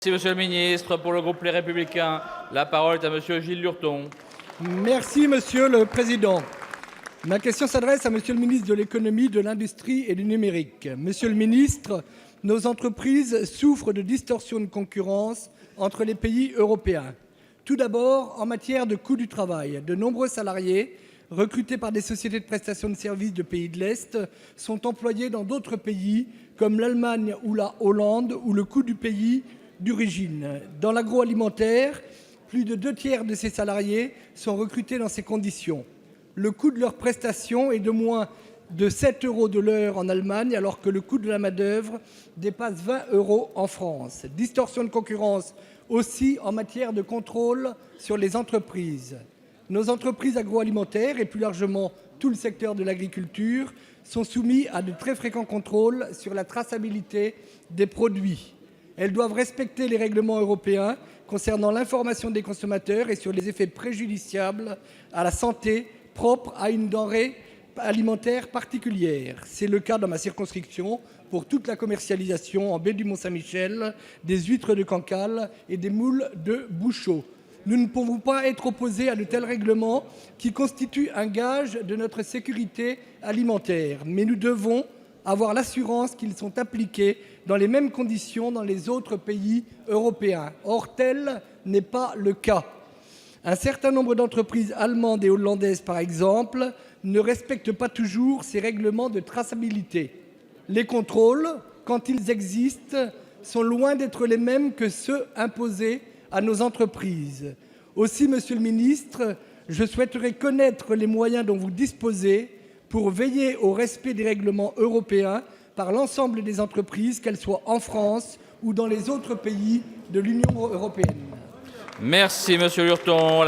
Merci, Monsieur le Ministre. Pour le groupe Les Républicains, la parole est à Monsieur Gilles Lurton. Merci, Monsieur le Président. Ma question s'adresse à Monsieur le ministre de l'Économie, de l'Industrie et du Numérique. Monsieur le ministre, nos entreprises souffrent de distorsions de concurrence entre les pays européens. Tout d'abord, en matière de coût du travail, de nombreux salariés recrutés par des sociétés de prestation de services de pays de l'Est sont employés dans d'autres pays comme l'Allemagne ou la Hollande, où le coût du pays d'origine. Dans l'agroalimentaire, plus de 2/3 de ces salariés sont recrutés dans ces conditions. Le coût de leurs prestations est de moins de 7 € de l'heure en Allemagne, alors que le coût de la main-d'œuvre dépasse 20 € en France. Distorsion de concurrence aussi en matière de contrôle sur les entreprises. Nos entreprises agroalimentaires et plus largement tout le secteur de l'agriculture sont soumis à de très fréquents contrôles sur la traçabilité des produits. Elles doivent respecter les règlements européens concernant l'information des consommateurs et sur les effets préjudiciables à la santé propres à une denrée alimentaire particulière. C'est le cas dans ma circonscription pour toute la commercialisation en baie du Mont-Saint-Michel des huîtres de Cancale et des moules de Bouchot. Nous ne pouvons pas être opposés à de tels règlements qui constituent un gage de notre sécurité alimentaire, mais nous devons avoir l'assurance qu'ils sont appliqués dans les mêmes conditions dans les autres pays européens. Or, tel n'est pas le cas. Un certain nombre d'entreprises allemandes et hollandaises, par exemple, ne respectent pas toujours ces règlements de traçabilité. Les contrôles, quand ils existent, sont loin d'être les mêmes que ceux imposés à nos entreprises. Aussi, Monsieur le ministre, je souhaiterais connaître les moyens dont vous disposez pour veiller au respect des règlements européens par l'ensemble des entreprises, qu'elles soient en France ou dans les autres pays de l'Union européenne. Merci, Monsieur Lurton.